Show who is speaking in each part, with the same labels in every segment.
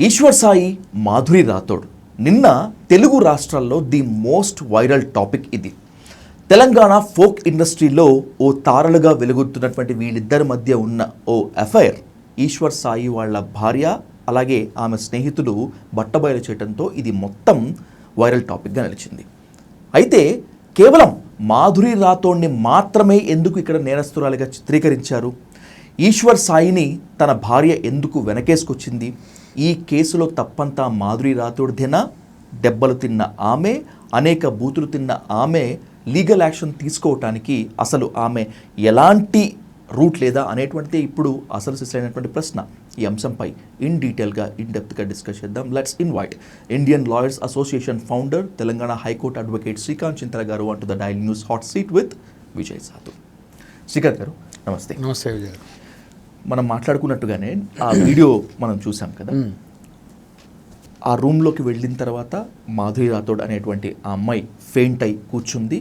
Speaker 1: ఈశ్వర్ సాయి, మాధురి రాథోడ్ నిన్న తెలుగు రాష్ట్రాల్లో the most viral topic ఇది. తెలంగాణ ఫోక్ ఇండస్ట్రీలో ఓ తారలుగా వెలుగుతున్నటువంటి వీళ్ళిద్దరి మధ్య ఉన్న ఓ అఫైర్ ఈశ్వర్ సాయి వాళ్ళ భార్య అలాగే ఆమె స్నేహితులు బట్టబయలు చేయడంతో ఇది మొత్తం వైరల్ టాపిక్గా నిలిచింది. అయితే కేవలం మాధురి రాథోడ్ని మాత్రమే ఎందుకు ఇక్కడ నేరస్తురాలిగా చిత్రీకరించారు? ఈశ్వర్ సాయిని తన భార్య ఎందుకు వెనకేసుకొచ్చింది? ఈ కేసులో తప్పంతా మాధురి రాథోడ్దేనా? దెబ్బలు తిన్న ఆమె, అనేక బూతులు తిన్న ఆమె లీగల్ యాక్షన్ తీసుకోవటానికి అసలు ఆమె ఎలాంటి రూట్ లేదా అనేటువంటిది ఇప్పుడు అసలు సిసలైనటువంటి ప్రశ్న. ఈ అంశంపై ఇన్ డీటెయిల్గా డెప్త్గా డిస్కస్ చేద్దాం. Let's invite Indian lawyers association founder, Telangana high court advocate Srikanth Chintala garu అంటూ the daily news hot seat with Vijay Sadhu. Srikanth గారు నమస్తే.
Speaker 2: నమస్తే విజయ్.
Speaker 1: మనం మాట్లాడుకున్నట్టుగానే ఆ వీడియో మనం చూసాం కదా, ఆ రూమ్లోకి వెళ్ళిన తర్వాత మాధురి రాథోడ్ అనేటువంటి ఆ అమ్మాయి ఫెయింట్ అయి కూర్చుంది.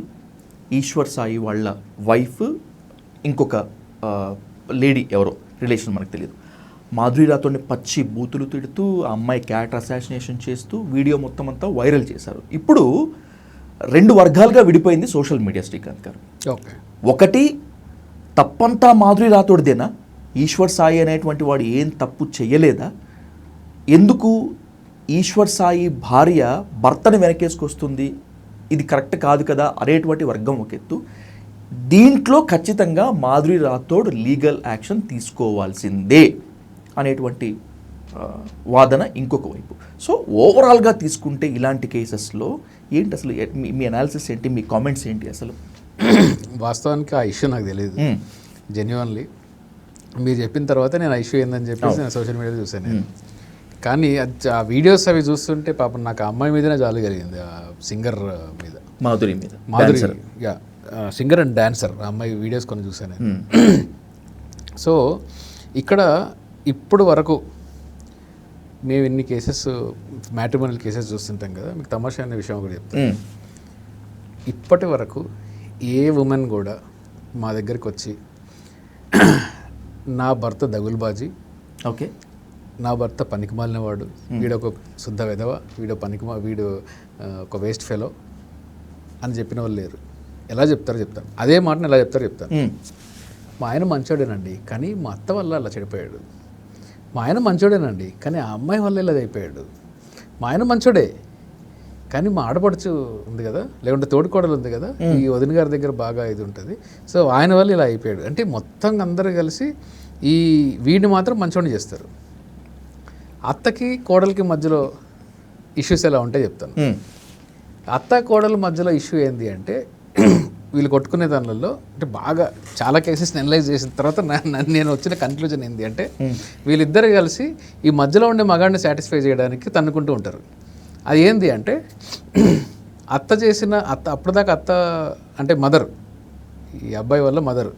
Speaker 1: ఈశ్వర్ సాయి వాళ్ళ వైఫ్, ఇంకొక లేడీ ఎవరో రిలేషన్ మనకు తెలియదు, మాధురి రాథోడ్ని పచ్చి బూతులు తిడుతూ ఆ అమ్మాయి క్యారెక్టర్ అసాసినేషన్ చేస్తూ వీడియో మొత్తం అంతా వైరల్ చేశారు. ఇప్పుడు రెండు వర్గాలుగా విడిపోయింది సోషల్ మీడియా. శ్రీకాంత్ గారు, ఒకటి తప్పంతా మాధురి రాథోడ్దేనా? ఈశ్వర్ సాయి అనేటువంటి వాడు ఏం తప్పు చెయ్యలేదా? ఎందుకు ఈశ్వర్ సాయి భార్య భర్తని వెనకేసుకొస్తుంది? ఇది కరెక్ట్ కాదు కదా అనేటువంటి వర్గం ఒక ఎత్తు. దీంట్లో ఖచ్చితంగా మాధురి రాథోడ్ లీగల్ యాక్షన్ తీసుకోవాల్సిందే అనేటువంటి వాదన ఇంకొక వైపు. సో ఓవరాల్గా తీసుకుంటే ఇలాంటి కేసెస్లో ఏంటి అసలు మీ అనాలిసిస్ ఏంటి, మీ కామెంట్స్ ఏంటి? అసలు
Speaker 2: వాస్తవానికి ఆ ఇష్యూ నాకు తెలియదు. జెన్యున్లీ మీరు చెప్పిన తర్వాత నేను ఆ ఇష్యూ ఏందని చెప్పేసి నేను సోషల్ మీడియాలో చూసాను. కానీ ఆ వీడియోస్ అవి చూస్తుంటే పాపం నాకు ఆ అమ్మాయి మీదనే జాలి కలిగింది, ఆ సింగర్ మీద, Madhuri yeah, singer and dancer. ఆ అమ్మాయి వీడియోస్ కొన్ని చూసాను. సో ఇక్కడ ఇప్పుడు వరకు మేము ఇన్ని కేసెస్, మ్యాట్రిమోనియల్ కేసెస్ చూస్తుంటాం కదా, మీకు తమాషా అనే విషయం కూడా చెప్తాను. ఇప్పటి వరకు ఏ ఉమెన్ కూడా మా దగ్గరికి వచ్చి నా భర్త దగులుబాజీ, ఓకే, నా భర్త పనికిమాలినవాడు, వీడు ఒక శుద్ధ వెధవ, వీడు ఒక వేస్ట్ ఫెలో అని చెప్పిన వాళ్ళు లేరు. ఎలా చెప్తారో చెప్తాను, అదే మాటను ఎలా చెప్తారో చెప్తాను. మా ఆయన మంచోడేనండి, కానీ మా అత్త వల్ల అలా చెడిపోయాడు. మా ఆయన మంచోడేనండి, కానీ ఆ అమ్మాయి వల్ల ఇలా అయిపోయాడు. మా ఆయన మంచోడే, కానీ మా ఆడపడుచు ఉంది కదా, లేకుంటే తోడుకోడలు ఉంది కదా, ఈ వదిన గారి దగ్గర బాగా ఇది ఉంటుంది, సో ఆయన వల్ల ఇలా అయిపోయాడు. అంటే మొత్తం అందరూ కలిసి ఈ వీడిని మాత్రం మంచోడిని చేస్తారు. అత్తకి కోడలికి మధ్యలో ఇష్యూస్ ఎలా ఉంటాయి చెప్తాను. అత్త కోడల మధ్యలో ఇష్యూ ఏంది అంటే, వీళ్ళు కొట్టుకునే దానిలో అంటే బాగా చాలా కేసెస్ అనలైజ్ చేసిన తర్వాత నేను వచ్చిన కన్క్లూజన్ ఏంటి అంటే, వీళ్ళిద్దరు కలిసి ఈ మధ్యలో ఉండే మగాడిని సాటిస్ఫై చేయడానికి తన్నుకుంటూ ఉంటారు. అది ఏంది అంటే, అప్పటిదాకా అత్త అంటే మదర్, ఈ అబ్బాయి వల్ల మదర్,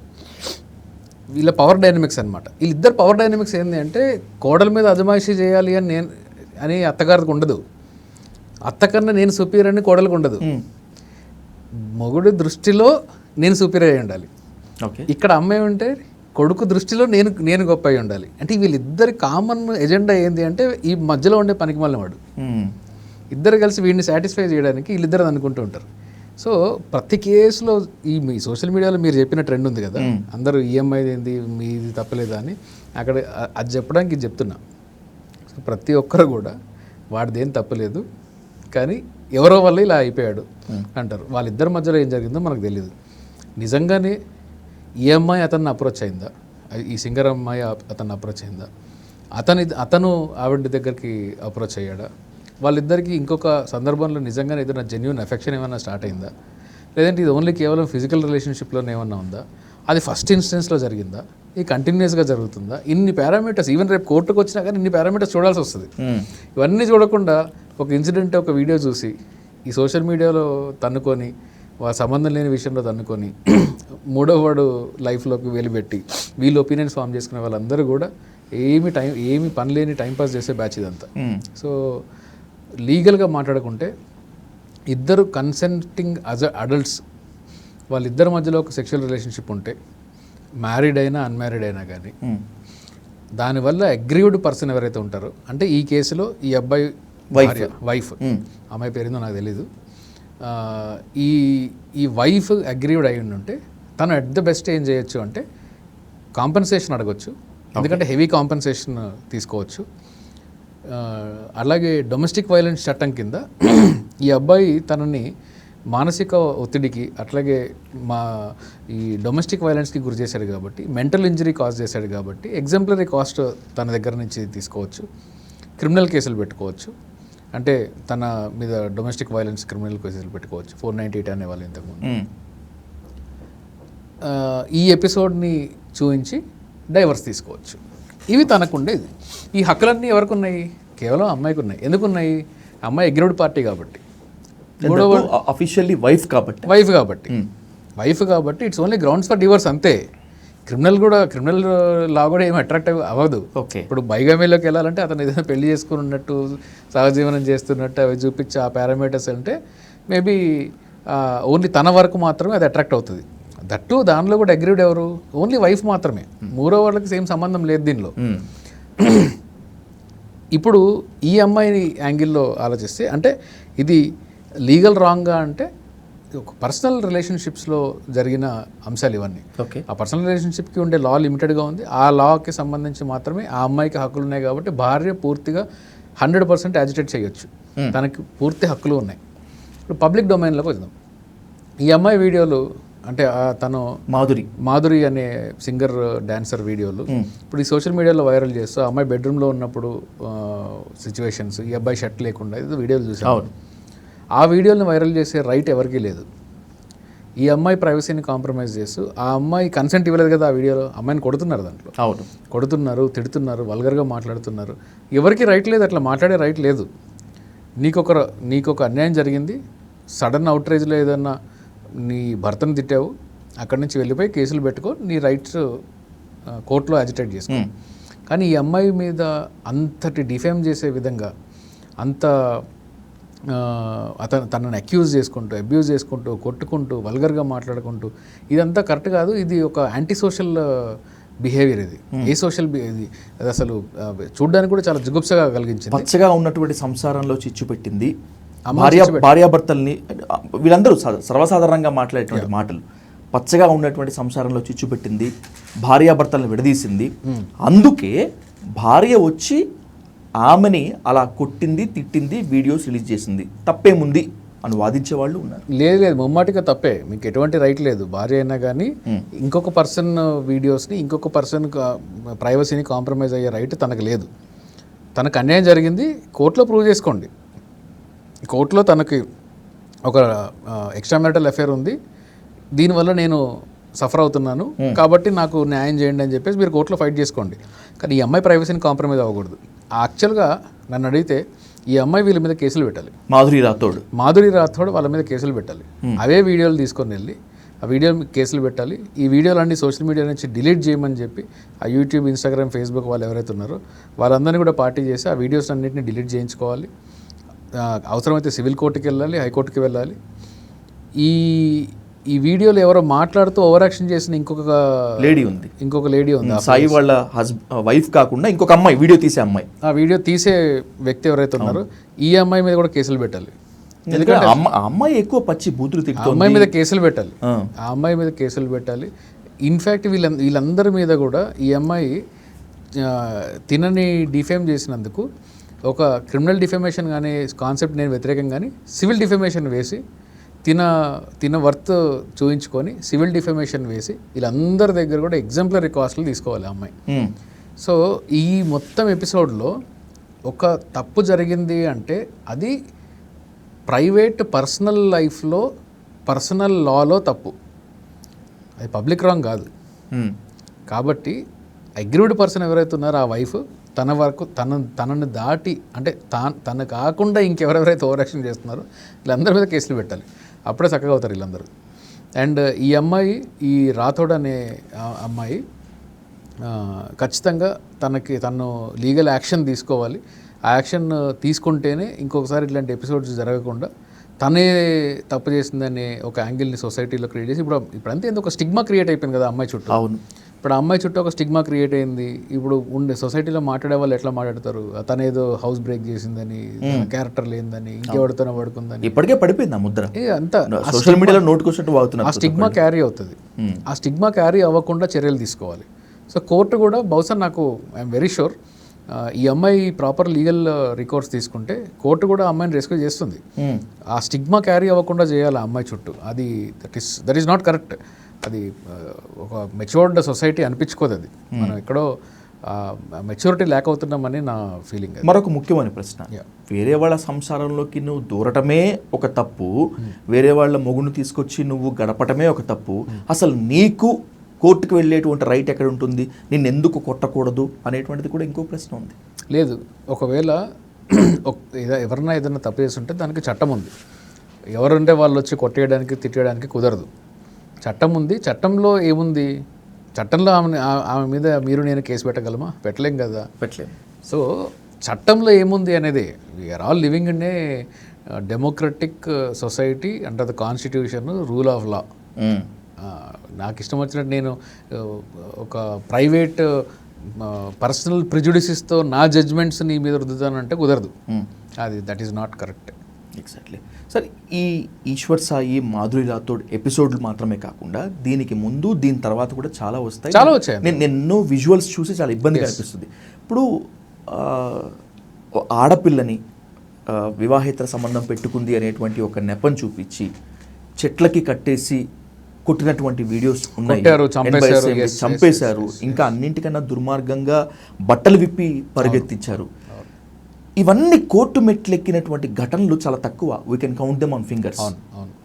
Speaker 2: వీళ్ళ పవర్ డైనమిక్స్ అనమాట. వీళ్ళిద్దరు పవర్ డైనమిక్స్ ఏంది అంటే, కోడల మీద అజమాయిషీ చేయాలి అని అత్తగారికి ఉండదు, అత్తకన్నా నేను సుపీరియర్ అని కోడలకు ఉండదు. మొగుడి దృష్టిలో నేను సుపీరియర్ అయి ఉండాలి. ఇక్కడ అమ్మాయి ఉంటే కొడుకు దృష్టిలో నేను గొప్ప అయి ఉండాలి. అంటే వీళ్ళిద్దరి కామన్ ఎజెండా ఏంది అంటే, ఈ మధ్యలో ఉండే పనికిమాలినవాడు. ఇద్దరు కలిసి వీడిని సాటిస్ఫై చేయడానికి వీళ్ళిద్దరు అనుకుంటూ ఉంటారు. సో ప్రతి కేసులో మీ సోషల్ మీడియాలో మీరు చెప్పిన ట్రెండ్ ఉంది కదా, అందరూ ఈఎంఐ ఏంది, మీది తప్పలేదా అని, అక్కడ అది చెప్పడానికి ఇది చెప్తున్నా. సో ప్రతి ఒక్కరు కూడా వాడిదేం తప్పలేదు, కానీ ఎవరో వల్ల ఇలా అయిపోయాడు అంటారు. వాళ్ళిద్దరి మధ్యలో ఏం జరిగిందో మనకు తెలియదు. నిజంగానే ఈ అమ్మాయి అతన్ని అప్రోచ్ అయిందా, ఈ సింగర్ అమ్మాయి అతన్ని అప్రోచ్ అయిందా, అతను ఆవిడ దగ్గరికి అప్రోచ్ అయ్యాడా, వాళ్ళిద్దరికీ ఇంకొక సందర్భంలో నిజంగానే ఏదైనా జెన్యూన్ ఎఫెక్షన్ ఏమైనా స్టార్ట్ అయిందా, లేదంటే ఇది ఓన్లీ కేవలం ఫిజికల్ రిలేషన్షిప్లోనే ఏమన్నా ఉందా, అది ఫస్ట్ ఇన్స్టెన్స్లో జరిగిందా, ఇది కంటిన్యూస్గా జరుగుతుందా, ఇన్ని పారామీటర్స్, ఈవెన్ రేపు కోర్టుకు వచ్చినా కానీ ఇన్ని పారామీటర్స్ చూడాల్సి వస్తుంది. ఇవన్నీ చూడకుండా ఒక ఇన్సిడెంట్, ఒక వీడియో చూసి ఈ సోషల్ మీడియాలో తన్నుకొని, వాళ్ళ సంబంధం లేని విషయంలో తన్నుకొని మూడో వాడు లైఫ్లోకి వెలిపెట్టి వీళ్ళు ఒపీనియన్స్ ఫామ్ చేసుకునే వాళ్ళందరూ కూడా ఏమి పని లేని టైంపాస్ చేసే బ్యాచ్ ఇదంతా. సో లీగల్గా మాట్లాడుకుంటే ఇద్దరు కన్సెంటింగ్ అడల్ట్స్, వాళ్ళిద్దరి మధ్యలో ఒక సెక్షువల్ రిలేషన్షిప్ ఉంటే, మ్యారీడ్ అయినా అన్మ్యారీడ్ అయినా కానీ దానివల్ల అగ్రీవ్డ్ పర్సన్ ఎవరైతే ఉంటారో, అంటే ఈ కేసులో ఈ అబ్బాయి వైఫ్, అమ్మాయి పేరుందో నాకు తెలీదు, ఈ వైఫ్ అగ్రీవ్డ్ అయి ఉంటే తను అట్ ద బెస్ట్ ఏం చేయొచ్చు అంటే కాంపెన్సేషన్ అడగొచ్చు, ఎందుకంటే హెవీ కాంపెన్సేషన్ తీసుకోవచ్చు. అలాగే డొమెస్టిక్ వైలెన్స్ చట్టం కింద ఈ అబ్బాయి తనని మానసిక ఒత్తిడికి అట్లాగే ఈ డొమెస్టిక్ వైలెన్స్కి గురి చేశాడు కాబట్టి, మెంటల్ ఇంజరీ కాజ్ చేశాడు కాబట్టి ఎగ్జాంపులరీ కాస్ట్ తన దగ్గర నుంచి తీసుకోవచ్చు, క్రిమినల్ కేసులు పెట్టుకోవచ్చు, అంటే తన మీద డొమెస్టిక్ వైలెన్స్ క్రిమినల్ కేసులు పెట్టుకోవచ్చు, 498 అనేవాళ్ళు ఇంతకుముందు. ఈ ఎపిసోడ్ని చూపించి డైవర్స్ తీసుకోవచ్చు. ఇవి తనకుండేది. ఈ హక్కులన్నీ ఎవరికి ఉన్నాయి? కేవలం అమ్మాయికి ఉన్నాయి. ఎందుకున్నాయి? అమ్మాయి అగ్రీవ్డ్ పార్టీ కాబట్టి,
Speaker 1: అఫీషియల్లీ వైఫ్
Speaker 2: కాబట్టి it's only grounds for divorce అంతే. క్రిమినల్ లా కూడా ఏమి అట్రాక్టివ్ అవ్వదు. ఇప్పుడు బైగామీలోకి వెళ్ళాలంటే అతను ఏదైనా పెళ్లి చేసుకుని ఉన్నట్టు, సహజీవనం చేస్తున్నట్టు అవి చూపించి ఆ పారామీటర్స్ అంటే మేబీ ఓన్లీ తన వరకు మాత్రమే అది అట్రాక్ట్ అవుతుంది. దట్టు దానిలో కూడా అగ్రీవ్డ్ ఎవరు? ఓన్లీ వైఫ్ మాత్రమే. మూడో వాళ్ళకి సేమ్ సంబంధం లేదు దీనిలో. ఇప్పుడు ఈ అమ్మాయి యాంగిల్లో ఆలోచిస్తే అంటే ఇది లీగల్ రాంగ్గా అంటే ఒక పర్సనల్ రిలేషన్షిప్స్లో జరిగిన అంశాలు ఇవన్నీ. ఆ పర్సనల్ రిలేషన్షిప్కి ఉండే లా లిమిటెడ్గా ఉంది. ఆ లాకి సంబంధించి మాత్రమే ఆ అమ్మాయికి హక్కులు ఉన్నాయి కాబట్టి భార్య పూర్తిగా 100% యాజిటేట్ చేయొచ్చు, తనకి పూర్తి హక్కులు ఉన్నాయి. ఇప్పుడు పబ్లిక్ డొమైన్లోకి వద్దాం. ఈ అమ్మాయి వీడియోలు అంటే తను మాధురి అనే సింగర్ డాన్సర్ వీడియోలు ఇప్పుడు ఈ సోషల్ మీడియాలో వైరల్ చేస్తూ అమ్మాయి బెడ్రూమ్లో ఉన్నప్పుడు సిచ్యువేషన్స్, ఈ అబ్బాయి షర్ట్ లేకుండా ఇది వీడియోలు చూసాను. ఆ వీడియోని వైరల్ చేసే రైట్ ఎవరికీ లేదు. ఈ అమ్మాయి ప్రైవసీని కాంప్రమైజ్ చేస్తూ ఆ అమ్మాయి కన్సెంట్ ఇవ్వలేదు కదా, ఆ వీడియోలో అమ్మాయిని కొడుతున్నారు, దాంట్లో కొడుతున్నారు, తిడుతున్నారు, వల్గర్గా మాట్లాడుతున్నారు. ఎవరికి రైట్ లేదు, అట్లా మాట్లాడే రైట్ లేదు. నీకొక అన్యాయం జరిగింది, సడన్ అవుట్రేజ్లో ఏదన్నా నీ భర్తను తిట్టావు, అక్కడి నుంచి వెళ్ళిపోయి కేసులు పెట్టుకో, నీ రైట్స్ కోర్టులో అజిటేట్ చేసుకో. కానీ ఈ అమ్మాయి మీద అంతటి డిఫేమ్ చేసే విధంగా అంత తనని అక్యూజ్ చేసుకుంటూ, అబ్యూజ్ చేసుకుంటూ, కొట్టుకుంటూ, వల్గర్గా మాట్లాడుకుంటూ, ఇదంతా కరెక్ట్ కాదు. ఇది ఒక యాంటీ సోషల్ బిహేవియర్. ఇది ఏ సోషల్ ఇది అసలు చూడడానికి కూడా చాలా జుగుప్సగా కలిగించింది.
Speaker 1: పచ్చగా ఉన్నటువంటి సంసారంలో చిచ్చు పెట్టింది. భార్యాభర్తల్ని వీళ్ళందరూ సర్వసాధారణంగా మాట్లాడేటువంటి మాటలు. పచ్చగా ఉన్నటువంటి సంసారంలో చిచ్చు పెట్టింది, భార్యాభర్తల్ని విడదీసింది. అందుకే భార్య వచ్చి ఆమెని అలా కొట్టింది, తిట్టింది, వీడియోస్ రిలీజ్ చేసింది, తప్పేముంది అని వాదించే వాళ్ళు ఉన్నారు.
Speaker 2: లేదు ముమ్మాటిగా తప్పే, మీకు ఎటువంటి రైట్ లేదు. భార్య అయినా కానీ ఇంకొక పర్సన్ వీడియోస్ని, ఇంకొక పర్సన్ ప్రైవసీని కాంప్రమైజ్ అయ్యే రైట్ తనకు లేదు. తనకు అన్యాయం జరిగింది, కోర్టులో ప్రూవ్ చేసుకోండి. కోర్టులో తనకి ఒక ఎక్స్ట్రా మ్యారిటల్ అఫేర్ ఉంది, దీనివల్ల నేను సఫర్ అవుతున్నాను కాబట్టి నాకు న్యాయం చేయండి అని చెప్పేసి మీరు కోర్టులో ఫైట్ చేసుకోండి. కానీ ఈ అమ్మాయి ప్రైవసీని కాంప్రమైజ్ అవ్వకూడదు. యాక్చువల్గా నన్ను అడిగితే ఈ అమ్మాయి వీళ్ళ మీద కేసులు పెట్టాలి. మాధురి రాథోడ్ వాళ్ళ మీద కేసులు పెట్టాలి. అవే వీడియోలు తీసుకొని వెళ్ళి ఆ వీడియో కేసులు పెట్టాలి. ఈ వీడియోలు అన్ని సోషల్ మీడియా నుంచి డిలీట్ చేయమని చెప్పి ఆ యూట్యూబ్, ఇన్స్టాగ్రామ్, ఫేస్బుక్ వాళ్ళు ఎవరైతే ఉన్నారో వాళ్ళందరినీ కూడా పార్టీ చేసి ఆ వీడియోస్ అన్నింటినీ డిలీట్ చేయించుకోవాలి. అవసరమైతే సివిల్ కోర్టుకి వెళ్ళాలి, హైకోర్టుకి వెళ్ళాలి. ఈ వీడియోలో ఎవరో మాట్లాడుతూ ఓవర్ యాక్షన్ చేసిన ఇంకొక లేడీ ఉంది,
Speaker 1: సాయి వాళ్ళ వైఫ్ కాకుండా ఇంకొక అమ్మాయి, వీడియో తీసే అమ్మాయి.
Speaker 2: ఆ వీడియో తీసే వ్యక్తి ఎవరైతే ఉన్నారో ఈ అమ్మాయి మీద కూడా కేసులు పెట్టాలి.
Speaker 1: ఎందుకంటే అమ్మాయి ఎక్కువ పచ్చి బూతులు తిడుతుంది.
Speaker 2: అమ్మాయి మీద కేసులు పెట్టాలి, ఆ అమ్మాయి మీద కేసులు పెట్టాలి. ఇన్ఫ్యాక్ట్ వీళ్ళందరి మీద కూడా ఈ అమ్మాయి తినని డిఫేమ్ చేసినందుకు ఒక క్రిమినల్ డిఫేమేషన్ కానీ కాన్సెప్ట్ నేను వ్యతిరేకం, కానీ సివిల్ డిఫేమేషన్ వేసి తిన వర్త్ చూయించుకొని సివిల్ డిఫేమేషన్ వేసి వీళ్ళందరి దగ్గర కూడా ఎగ్జాంపులరీ కాస్ట్లు తీసుకోవాలి అమ్మాయి. సో ఈ మొత్తం ఎపిసోడ్లో ఒక తప్పు జరిగింది అంటే అది ప్రైవేట్ పర్సనల్ లైఫ్లో, పర్సనల్ లాలో తప్పు, అది పబ్లిక్ రాంగ్ కాదు. కాబట్టి అగ్రీవ్డ్ పర్సన్ ఎవరైతే ఉన్నారో ఆ వైఫ్ తన వరకు తనని దాటి అంటే తను కాకుండా ఇంకెవరెవరైతే ఓవర్ యాక్షన్ చేస్తున్నారో వీళ్ళందరి మీద కేసులు పెట్టాలి. అప్పుడే చక్కగా అవుతారు వీళ్ళందరూ. అండ్ ఈ అమ్మాయి, ఈ రాథోడ్ అనే అమ్మాయి ఖచ్చితంగా తను లీగల్ యాక్షన్ తీసుకోవాలి. ఆ యాక్షన్ తీసుకుంటేనే ఇంకొకసారి ఇట్లాంటి ఎపిసోడ్స్ జరగకుండా తనే తప్పు చేసిందని ఒక యాంగిల్ని సొసైటీలో క్రియేట్ చేసి ఇప్పుడంతా ఒక స్టిగ్మా క్రియేట్ అయిపోయింది కదా అమ్మాయి చుట్టూ.
Speaker 1: అవును,
Speaker 2: ఇప్పుడు ఆ అమ్మాయి చుట్టూ ఒక స్టిగ్మా క్రియేట్ అయింది. ఇప్పుడు ఉండే సొసైటీలో మాట్లాడే వాళ్ళు ఎట్లా మాట్లాడతారు, తనేదో హౌస్ బ్రేక్ చేసిందని, క్యారెక్టర్ లేదని, ఇంకెవరితోనో పడుకుందని,
Speaker 1: ఇప్పటికే పడిపోయింది ఆ ముద్ర.
Speaker 2: అంతా
Speaker 1: సోషల్ మీడియాలో నోటుకొచ్చినట్టు వాగుతున్నారు.
Speaker 2: ఆ స్టిగ్మా క్యారీ అవుతుంది. ఆ స్టిగ్మా క్యారీ అవ్వకుండా చర్యలు తీసుకోవాలి. సో కోర్టు కూడా బహుశా నాకు ఐఎమ్ వెరీ షూర్ ఈ అమ్మాయి ప్రాపర్ లీగల్ రికార్డ్స్ తీసుకుంటే కోర్టు కూడా ఆ అమ్మాయిని రెస్క్యూ చేస్తుంది. ఆ స్టిగ్మా క్యారీ అవ్వకుండా చేయాలి ఆ అమ్మాయి చుట్టూ. అది దట్ ఈస్ నాట్ కరెక్ట్. అది ఒక మెచ్యూర్డ్ సొసైటీ అనిపించుకోదు. అది మనం ఎక్కడో మెచ్యూరిటీ లేక అవుతున్నామని నా ఫీలింగ్.
Speaker 1: మరొక ముఖ్యమైన ప్రశ్న, వేరే వాళ్ళ సంసారంలోకి నువ్వు దూరటమే ఒక తప్పు, వేరే వాళ్ళ మొగును తీసుకొచ్చి నువ్వు గడపటమే ఒక తప్పు, అసలు నీకు కోర్టుకు వెళ్ళేటువంటి రైట్ ఎక్కడ ఉంటుంది, నిన్ను ఎందుకు కొట్టకూడదు అనేటువంటిది కూడా ఇంకో ప్రశ్న ఉంది.
Speaker 2: లేదు, ఒకవేళ ఎవరన్నా ఏదైనా తప్పు చేస్తుంటే దానికి చట్టం ఉంది. ఎవరుంటే వాళ్ళు వచ్చి కొట్టేయడానికి తిట్టేయడానికి కుదరదు. చట్టం ఉంది. చట్టంలో ఏముంది, చట్టంలో ఆమె మీద మీరు నేను కేసు పెట్టగలమా? పెట్టలేం కదా.
Speaker 1: పెట్టలేము.
Speaker 2: సో చట్టంలో ఏముంది అనేది, we are all living in a democratic society under the constitution, rule of law. నాకు ఇష్టం వచ్చినట్టు నేను ఒక ప్రైవేట్ పర్సనల్ ప్రిజుడిసెస్తో నా జడ్జ్మెంట్స్ నీ మీద రుద్దుతానంటే కుదరదు. అది that is not correct.
Speaker 1: Exactly sir. ఈ ఈశ్వర్ సాయి, మాధురి రాథోడ్ ఎపిసోడ్లు మాత్రమే కాకుండా దీనికి ముందు దీని తర్వాత కూడా చాలా
Speaker 2: వచ్చాయి.
Speaker 1: నేను ఎన్నో విజువల్స్ చూసి చాలా ఇబ్బందిగా అనిపిస్తుంది. ఇప్పుడు ఆడపిల్లని వివాహేతర సంబంధం పెట్టుకుంది అనేటువంటి ఒక నెపం చూపించి చెట్లకి కట్టేసి కొట్టినటువంటి వీడియోస్ ఉన్నాయి. చంపేశారు. ఇంకా అన్నింటికన్నా దుర్మార్గంగా బట్టలు విప్పి పరిగెత్తించారు. ఇవన్నీ కోర్టు మెట్లెక్కినటువంటి ఘటనలు చాలా తక్కువ. We can count them on fingers.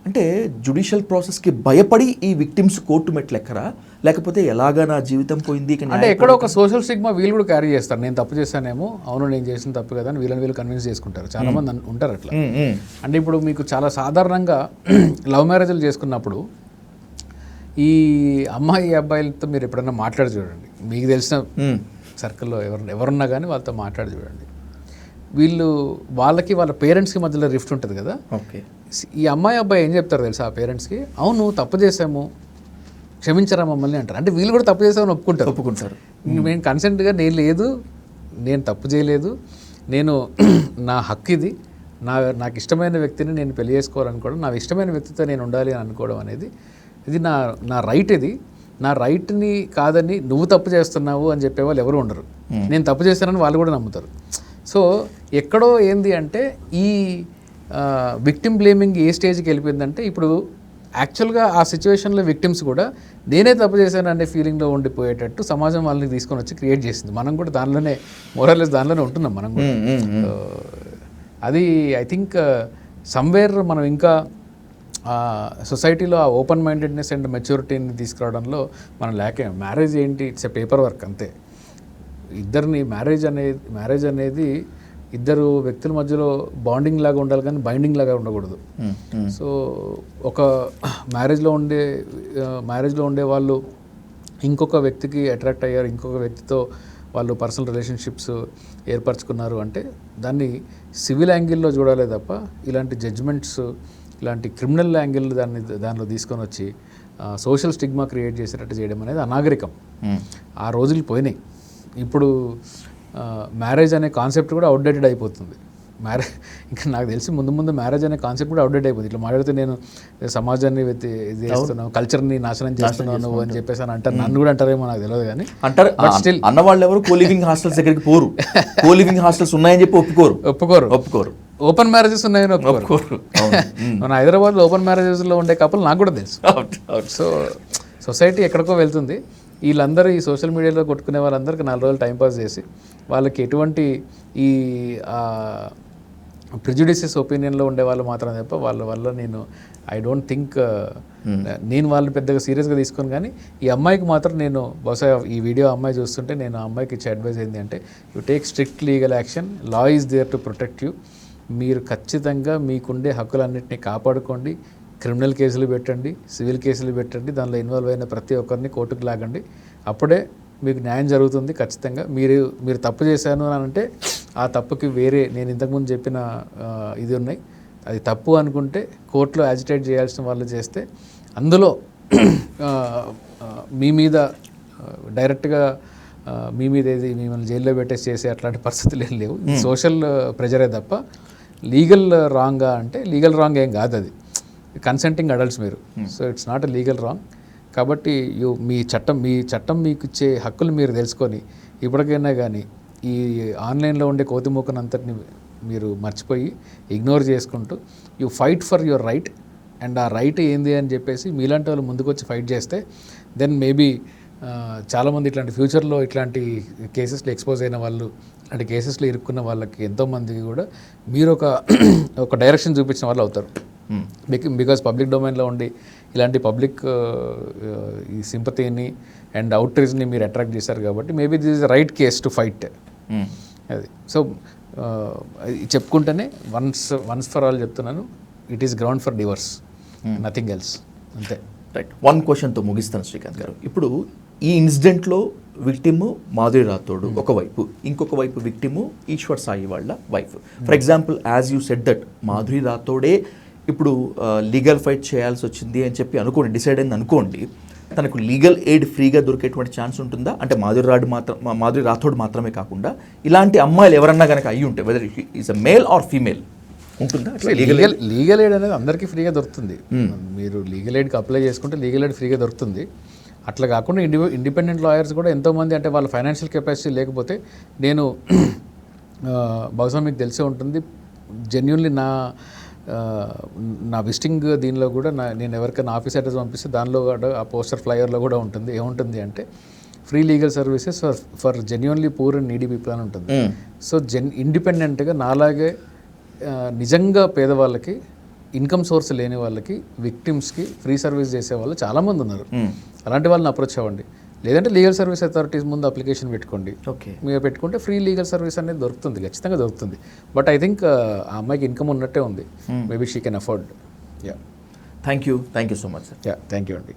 Speaker 1: అంటే జ్యుడిషియల్ ప్రాసెస్కి భయపడి ఈ విక్టిమ్స్ కోర్టు మెట్లెక్కరా, లేకపోతే ఎలాగా నా జీవితం పోయింది
Speaker 2: అంటే ఎక్కడో ఒక సోషల్ స్టిగ్మా వీళ్ళు కూడా క్యారీ చేస్తారు. నేను తప్పు చేశానేమో, అవును నేను చేసిన తప్పు కదా అని వీళ్ళు కన్విన్స్ చేసుకుంటారు. చాలా మంది ఉంటారు అట్లా. అంటే ఇప్పుడు మీకు చాలా సాధారణంగా లవ్ మ్యారేజ్లు చేసుకున్నప్పుడు ఈ అమ్మాయి అబ్బాయిలతో మీరు ఎప్పుడైనా మాట్లాడి చూడండి, మీకు తెలిసిన సర్కిల్లో ఎవరున్నా కానీ వాళ్ళతో మాట్లాడి చూడండి. వాళ్ళకి వాళ్ళ పేరెంట్స్కి మధ్యలో రిఫ్ట్ ఉంటుంది కదా.
Speaker 1: ఓకే,
Speaker 2: ఈ అమ్మాయి అబ్బాయి ఏం చెప్తారు తెలుసా ఆ పేరెంట్స్కి? అవును తప్పు చేసాము, క్షమించరా మమ్మల్ని అంటారు. అంటే వీళ్ళు కూడా తప్పు చేసామని ఒప్పుకుంటారు. మేము కన్సెంట్గా నేను తప్పు చేయలేదు, నేను నా హక్కు ఇది, నాకు ఇష్టమైన వ్యక్తిని నేను పెళ్లి చేసుకోవాలనుకోవడం, నా ఇష్టమైన వ్యక్తితో నేను ఉండాలి అని అనుకోవడం అనేది ఇది నా రైట్. ఇది నా రైట్ని కాదని నువ్వు తప్పు చేస్తున్నావు అని చెప్పేవాళ్ళు ఎవరు ఉండరు. నేను తప్పు చేస్తానని వాళ్ళు కూడా నమ్ముతారు. సో ఎక్కడో ఏంది అంటే ఈ విక్టిమ్ బ్లేమింగ్ ఏ స్టేజ్కి వెళ్ళిపోయిందంటే ఇప్పుడు యాక్చువల్గా ఆ సిచ్యువేషన్లో విక్టిమ్స్ కూడా నేనే తప్పు చేశాను అనే ఫీలింగ్లో ఉండిపోయేటట్టు సమాజం వాళ్ళని తీసుకొని వచ్చి క్రియేట్ చేసింది. మనం కూడా దానిలోనే మోరల్లెస్ దానిలోనే ఉంటున్నాం మనం కూడా. అది ఐ థింక్ సమ్వేర్ మనం ఇంకా సొసైటీలో ఆ ఓపెన్ మైండెడ్నెస్ అండ్ మెచ్యూరిటీని తీసుకురావడంలో మనం మ్యారేజ్ ఏంటి, ఇట్స్ ఎ పేపర్ వర్క్ అంతే. ఇద్దరిని మ్యారేజ్ అనేది ఇద్దరు వ్యక్తుల మధ్యలో బాండింగ్ లాగా ఉండాలి కానీ బైండింగ్ లాగా ఉండకూడదు. సో ఒక మ్యారేజ్లో ఉండే వాళ్ళు ఇంకొక వ్యక్తికి అట్రాక్ట్ అయ్యారు, ఇంకొక వ్యక్తితో వాళ్ళు పర్సనల్ రిలేషన్షిప్స్ ఏర్పరచుకున్నారు అంటే దాన్ని సివిల్ యాంగిల్లో చూడాలి తప్ప ఇలాంటి జడ్జ్మెంట్స్, ఇలాంటి క్రిమినల్ యాంగిల్ దానిలో తీసుకొని వచ్చి సోషల్ స్టిగ్మా క్రియేట్ చేసేటట్టు చేయడం అనేది అనాగరికం. ఆ రోజులు పోయినాయి. ఇప్పుడు మ్యారేజ్ అనే కాన్సెప్ట్ కూడా అవుట్డేటెడ్ అయిపోతుంది. ఇంకా నాకు తెలిసి ముందు మ్యారేజ్ అనే కాన్సెప్ట్ కూడా అవుట్డేట్ అయిపోతుంది. ఇట్లా మాట్లాడితే నేను సమాజాన్ని ఇది చేస్తున్నాను, కల్చర్ని నాశనం చేస్తున్నాను అని చెప్పేసి అని అంటారు. నన్ను కూడా అంటారేమో నాకు తెలియదు కానీ
Speaker 1: అంటారు. స్టిల్ అన్న వాళ్ళు ఎవరు కోలివింగ్ హాస్టల్స్ దగ్గరికి పోరు. కోలివింగ్ హాస్టల్స్ ఉన్నాయని చెప్పి ఒప్పుకోరు.
Speaker 2: ఓపెన్ మ్యారేజెస్ ఉన్నాయని ఒప్పుకోరు. మన హైదరాబాద్లో ఓపెన్ మ్యారేజెస్లో ఉండే కపుల్ నాకు కూడా తెలుసు. సో సొసైటీ ఎక్కడికో వెళ్తుంది. వీళ్ళందరూ ఈ సోషల్ మీడియాలో కొట్టుకునే వాళ్ళందరికీ 4 రోజులు టైంపాస్ చేసి వాళ్ళకి ఎటువంటి ఈ ప్రిజుడిసెస్ ఒపీనియన్లో ఉండే వాళ్ళు మాత్రం తప్ప వాళ్ళ వల్ల ఐ డోంట్ థింక్ నేను వాళ్ళని పెద్దగా సీరియస్గా తీసుకొని. కానీ ఈ అమ్మాయికి మాత్రం నేను బహుశా ఈ వీడియో అమ్మాయి చూస్తుంటే నేను ఆ అమ్మాయికి ఇచ్చే అడ్వైజ్ ఏంటి అంటే, you take strict legal action, law is there to protect you. మీరు ఖచ్చితంగా మీకుండే హక్కులన్నింటినీ కాపాడుకోండి. క్రిమినల్ కేసులు పెట్టండి, సివిల్ కేసులు పెట్టండి, దానిలో ఇన్వాల్వ్ అయిన ప్రతి ఒక్కరిని కోర్టుకు లాగండి. అప్పుడే మీకు న్యాయం జరుగుతుంది. ఖచ్చితంగా మీరు తప్పు చేశాను అని అంటే ఆ తప్పుకి వేరే నేను ఇంతకుముందు చెప్పిన ఇది ఉన్నాయి. అది తప్పు అనుకుంటే కోర్టులో యాజిటేట్ చేయాల్సిన వాళ్ళు చేస్తే అందులో మీ మీద డైరెక్ట్గా మీ మీద ఏది మిమ్మల్ని జైల్లో పెట్టేసి చేసే అట్లాంటి పరిస్థితులు ఏం లేవు. సోషల్ ప్రెజరే తప్ప లీగల్ రాంగా అంటే లీగల్ రాంగ్ ఏం కాదు, అది కన్సెంటింగ్ అడల్ట్స్ మీరు. So it's not a legal wrong. కాబట్టి మీ చట్టం మీకు ఇచ్చే హక్కులు మీరు తెలుసుకొని ఇప్పటికైనా కానీ ఈ ఆన్లైన్లో ఉండే కోతిమూకనంతటిని మీరు మర్చిపోయి ఇగ్నోర్ చేసుకుంటూ you fight for your right. And ఆ రైట్ ఏంది అని చెప్పేసి మీలాంటి వాళ్ళు ముందుకు వచ్చి ఫైట్ చేస్తే దెన్ మేబీ చాలామంది ఇట్లాంటి ఫ్యూచర్లో ఇట్లాంటి కేసెస్లో ఎక్స్పోజ్ అయిన వాళ్ళు, ఇట్లాంటి కేసెస్లో ఇరుక్కున్న వాళ్ళకి ఎంతోమందికి కూడా మీరు ఒక డైరెక్షన్ చూపించిన వాళ్ళు అవుతారు. బికాజ్ పబ్లిక్ డొమైన్లో ఉండి ఇలాంటి పబ్లిక్ ఈ సింపతిని అండ్ అవుట్రీచ్ని మీరు అట్రాక్ట్ చేశారు కాబట్టి maybe this is right case to fight. అది సో చెప్పుకుంటేనే వన్స్ ఫర్ ఆల్ చెప్తున్నాను, it is ground for divorce, nothing else. అంతే.
Speaker 1: రైట్. వన్ క్వశ్చన్తో ముగిస్తాను శ్రీకాంత్ గారు. ఇప్పుడు ఈ ఇన్సిడెంట్లో విక్టిమ్ మాధురి రాథోడ్ ఒకవైపు, ఇంకొక వైపు విక్టిమ్ ఈశ్వర్ సాయి వాళ్ళ wife. For example as you said that Madhuri రాథోడే ఇప్పుడు లీగల్ ఫైట్ చేయాల్సి వచ్చింది అని చెప్పి అనుకోండి, డిసైడ్ అయింది అనుకోండి, తనకు లీగల్ ఎయిడ్ ఫ్రీగా దొరికేటువంటి ఛాన్స్ ఉంటుందా? అంటే మాధురి రాథోడ్ మాత్రమే కాకుండా ఇలాంటి అమ్మాయిలు ఎవరన్నా కనుక అయ్యి ఉంటే, whether is a male or female, ఉంటుందా?
Speaker 2: లీగల్ ఎయిడ్ అనేది అందరికీ ఫ్రీగా దొరుకుతుంది. మీరు లీగల్ ఎయిడ్కి అప్లై చేసుకుంటే లీగల్ ఎయిడ్ ఫ్రీగా దొరుకుతుంది. అట్లా కాకుండా ఇండిపెండెంట్ లాయర్స్ కూడా ఎంతోమంది, అంటే వాళ్ళ ఫైనాన్షియల్ కెపాసిటీ లేకపోతే, నేను బహుశా మీకు తెలిసే ఉంటుంది, జెన్యున్లీ నా విజిటింగ్ దీనిలో కూడా నేను ఎవరికైనా ఆఫీస్ అడ్రస్ పంపిస్తే దానిలో కూడా ఆ పోస్టర్ ఫ్లైయర్లో కూడా ఉంటుంది, ఏముంటుంది అంటే free legal services for genuinely poor and needy people అని ఉంటుంది. సో ఇండిపెండెంట్గా నాలాగే నిజంగా పేదవాళ్ళకి, ఇన్కమ్ సోర్స్ లేని వాళ్ళకి, విక్టిమ్స్కి ఫ్రీ సర్వీస్ చేసే వాళ్ళు చాలామంది ఉన్నారు. అలాంటి వాళ్ళని అప్రోచ్ అవ్వండి. లేదంటే లీగల్ సర్వీస్ అథారిటీస్ ముందు అప్లికేషన్ పెట్టుకోండి. మీరు పెట్టుకుంటే ఫ్రీ లీగల్ సర్వీస్ అనేది దొరుకుతుంది, ఖచ్చితంగా దొరుకుతుంది. బట్ ఐ థింక్ ఆ అమ్మాయికి ఇన్కమ్ ఉన్నట్టే ఉంది. Maybe she can afford.
Speaker 1: Thank you so much sir.
Speaker 2: Thank you అండి.